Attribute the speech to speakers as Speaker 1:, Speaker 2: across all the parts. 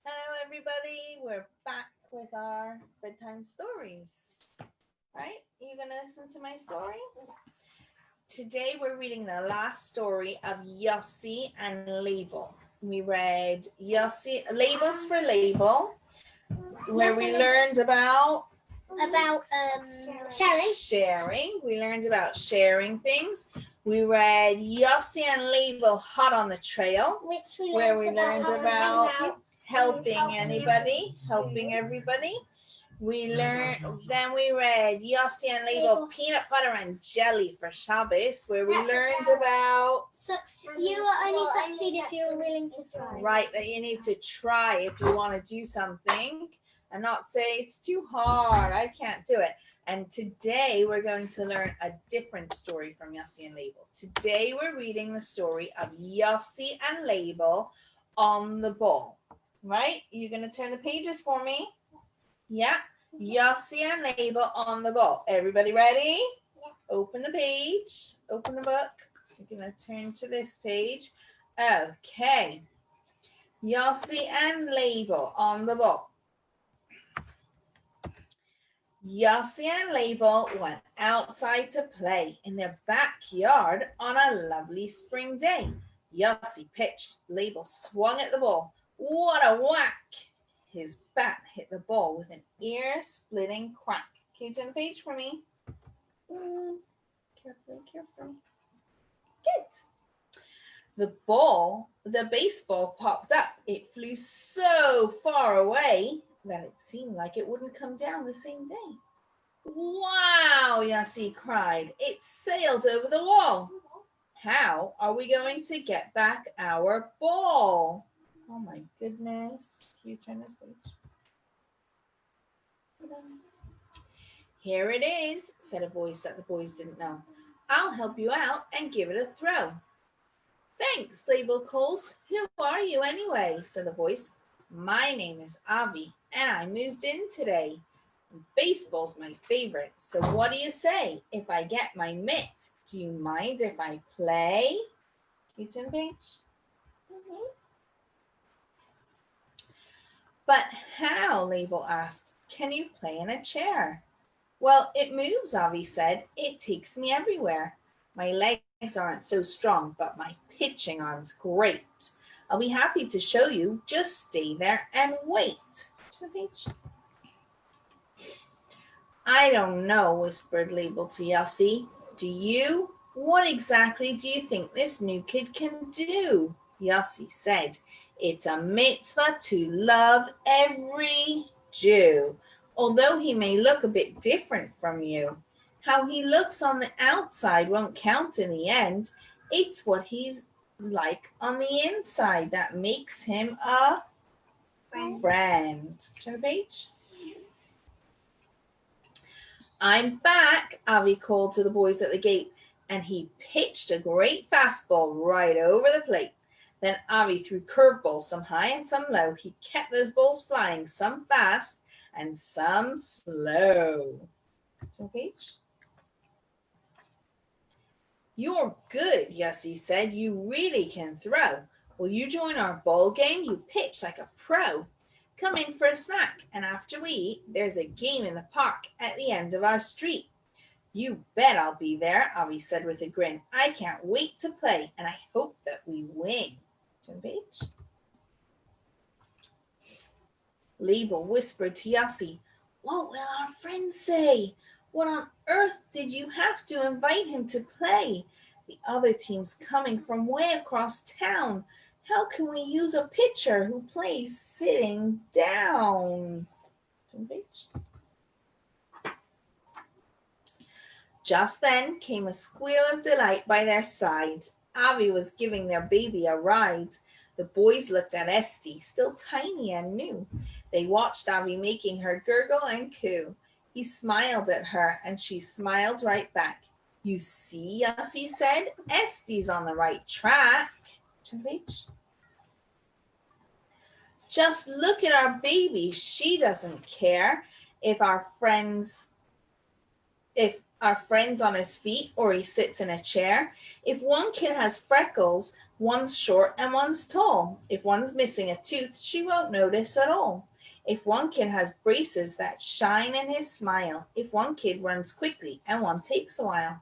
Speaker 1: Hello, everybody. We're back with our bedtime stories. Right? Are you going to listen to my story? Today, we're reading the last story of Yossi and Leibel. We read Yossi, Labels for Leibel, where we learned about sharing. We learned about sharing things. We read Yossi and Leibel Hot on the Trail, where we learned about helping anybody, helping everybody. Then we read Yossi and Leibel Peanut Butter and Jelly for Shabbos, where we learned about
Speaker 2: you will only succeed if you're willing to try.
Speaker 1: Right, that you need to try if you want to do something and not say it's too hard, I can't do it. And today we're going to learn a different story from Yossi and Leibel. Today we're reading the story of Yossi and Leibel on the ball. Right? You're going to turn the pages for me? Yeah. Yossi and Leibel on the ball. Everybody ready?
Speaker 2: Yeah.
Speaker 1: Open the page. Open the book. We're going to turn to this page. Okay. Yossi and Leibel on the ball. Yossi and Leibel went outside to play in their backyard on a lovely spring day. Yossi pitched. Leibel swung at the ball. What a whack! His bat hit the ball with an ear-splitting crack. Can you turn the page for me? Carefully. Good. The baseball popped up. It flew so far away that it seemed like it wouldn't come down the same day. Wow, Yossi cried. It sailed over the wall. How are we going to get back our ball? Oh my goodness. Can you turn this page? Here it is, said a voice that the boys didn't know. I'll help you out and give it a throw. Thanks, Leibel called. Who are you anyway? Said the voice. My name is Avi, and I moved in today. Baseball's my favorite, so what do you say if I get my mitt? Do you mind if I play? Can you turn the page? But how, Leibel asked, can you play in a chair? Well, it moves, Avi said. It takes me everywhere. My legs aren't so strong, but my pitching arm's great. I'll be happy to show you. Just stay there and wait. I don't know, whispered Leibel to Yossi. Do you? What exactly do you think this new kid can do? Yossi said, it's a mitzvah to love every Jew, although he may look a bit different from you. How he looks on the outside won't count in the end. It's what he's like on the inside that makes him a friend. Turn the page. I'm back, Avi called to the boys at the gate, and he pitched a great fastball right over the plate. Then Avi threw curveballs, some high and some low. He kept those balls flying, some fast and some slow. Turn the page. You're good, Yossi said. You really can throw. Will you join our ball game? You pitch like a pro. Come in for a snack, and after we eat, there's a game in the park at the end of our street. You bet I'll be there, Avi said with a grin. I can't wait to play, and I hope that we win. Turn page. Leibel whispered to Yossi, what will our friends say? What on earth did you have to invite him to play? The other team's coming from way across town. How can we use a pitcher who plays sitting down? Just then came a squeal of delight by their side. Avi was giving their baby a ride. The boys looked at Esty, still tiny and new. They watched Avi making her gurgle and coo. He smiled at her, and she smiled right back. You see, Yossi said, Esty's on the right track. Just look at our baby. She doesn't care if our friend's on his feet or he sits in a chair. If one kid has freckles, One's short and one's tall. If one's missing a tooth, she won't notice at all. If one kid has braces that shine in his smile, if one kid runs quickly and one takes a while,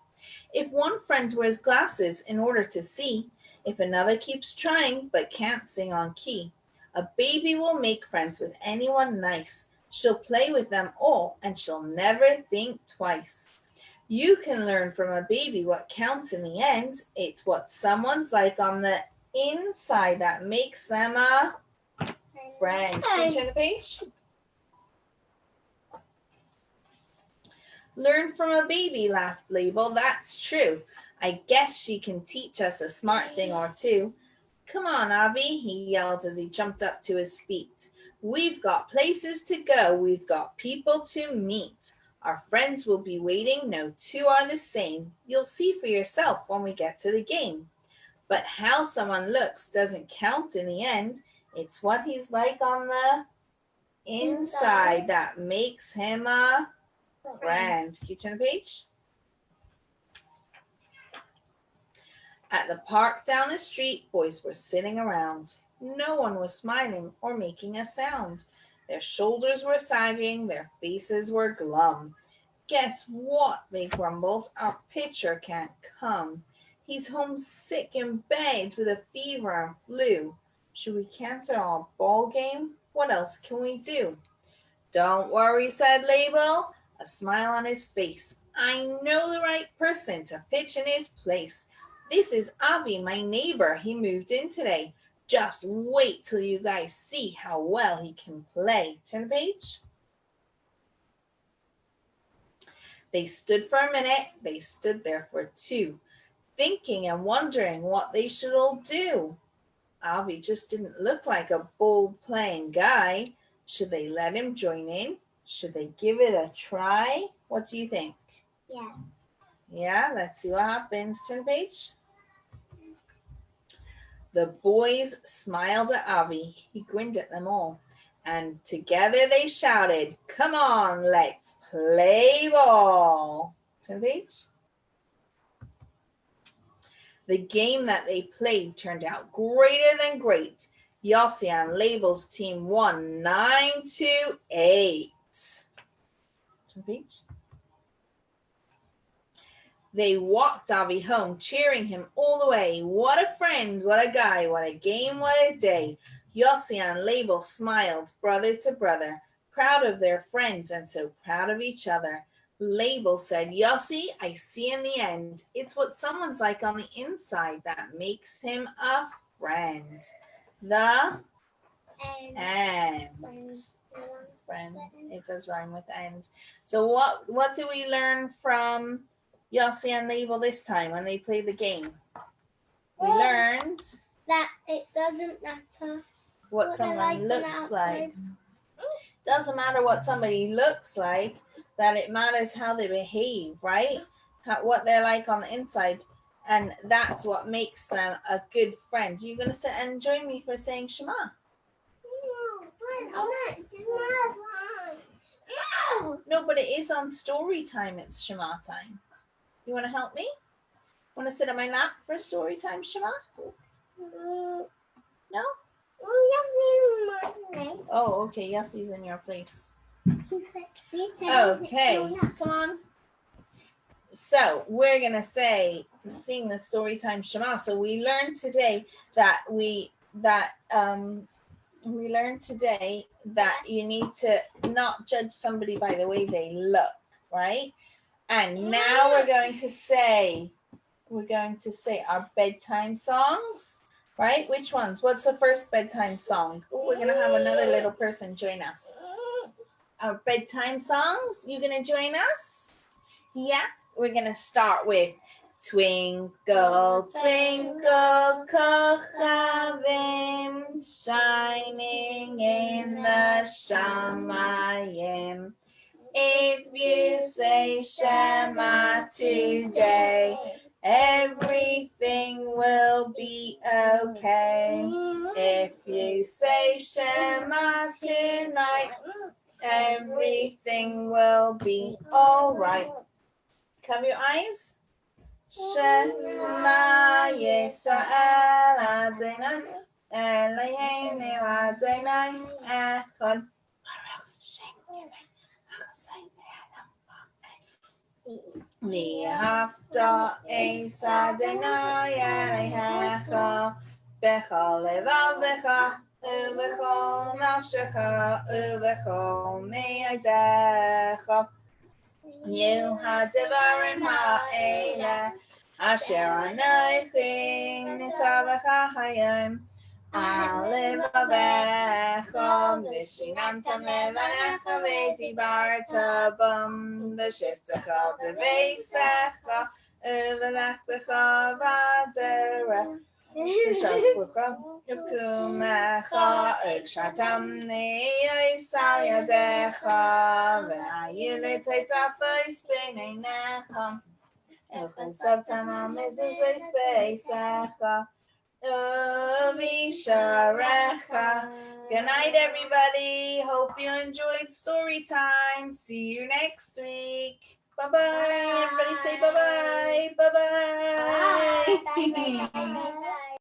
Speaker 1: if one friend wears glasses in order to see, if another keeps trying but can't sing on key, a baby will make friends with anyone nice. She'll play with them all and she'll never think twice. You can learn from a baby what counts in the end. It's what someone's like on the inside that makes them a friend. Can you turn the page? Learn from a baby, laughed Leibel. That's true. I guess she can teach us a smart thing or two. Come on, Avi, he yelled as he jumped up to his feet. We've got places to go. We've got people to meet. Our friends will be waiting. No two are the same. You'll see for yourself when we get to the game. But how someone looks doesn't count in the end. It's what he's like on the inside that makes him a friend. Can you turn the page? At the park down the street, boys were sitting around. No one was smiling or making a sound. Their shoulders were sagging, their faces were glum. Guess what? They grumbled. Our pitcher can't come. He's home sick in bed with a fever and flu. Should we cancel our ball game? What else can we do? Don't worry, said Leibel, a smile on his face. I know the right person to pitch in his place. This is Avi, my neighbor. He moved in today. Just wait till you guys see how well he can play. Turn the page. They stood for a minute. They stood there for two, thinking and wondering what they should all do. Avi just didn't look like a bold playing guy. Should they let him join in? Should they give it a try? What do you think?
Speaker 2: Yeah.
Speaker 1: Yeah, let's see what happens. Turn the page. The boys smiled at Avi. He grinned at them all. And together they shouted, come on, let's play ball. Turn the page. The game that they played turned out greater than great. Yossi and Leibel's team won 9-8. Turn the page. They walked Avi home, cheering him all the way. What a friend, what a guy, what a game, what a day. Yossi and Leibel smiled, brother to brother, proud of their friends and so proud of each other. Leibel said, Yossi, I see in the end, it's what someone's like on the inside that makes him a friend. The end. Friend. It does rhyme with end. So what do we learn from Yossi and Leibel this time when they played the game? We learned
Speaker 2: that it doesn't matter
Speaker 1: what someone looks like. Doesn't matter what somebody looks like, that it matters how they behave, right? What they're like on the inside. And that's what makes them a good friend. You're going to sit and join me for saying Shema. No, but it is on story time. It's Shema time. You want to help me? Want to sit on my lap for story time, Shema? No? Oh, okay. Yossi's in your place. Okay, come on. So we're gonna sing the story time Shema. So we learned today that you need to not judge somebody by the way they look, right? And now we're going to say our bedtime songs, right? Which ones? What's the first bedtime song? Oh, we're gonna have another little person join us. Our bedtime songs. You gonna join us? Yeah. We're gonna start with Twinkle, twinkle, kochavim, shining in the shamayim. If you say Shema today, everything will be okay. If you say Shema tonight, everything will be all right. Cover your eyes. Shema Yisrael Adonai Eloheinu Adonai Echad. Baruch Shem Yevei V'ahavta es Adonai Elohecha b'chol levavecha u'b'chol nafshecha u'b'chol me'odecha. You ha'devarim ha'ele asher anochi nitzavecha hayom al levavecha v'shinantam levanecha v'dibarta bam v'shivtecha b'veisecha u'v'lechtecha v'aderech v'shachpucha v'kumecha u'kshatam ni'yisal yadecha v'hayu l'teitafos b'neinecha v'chesavtam ha'mezuzos b'eisecha u'visharecha. Good night, everybody. Hope you enjoyed story time. See you next week. Bye-bye. Everybody say bye-bye. Bye-bye.
Speaker 2: Bye.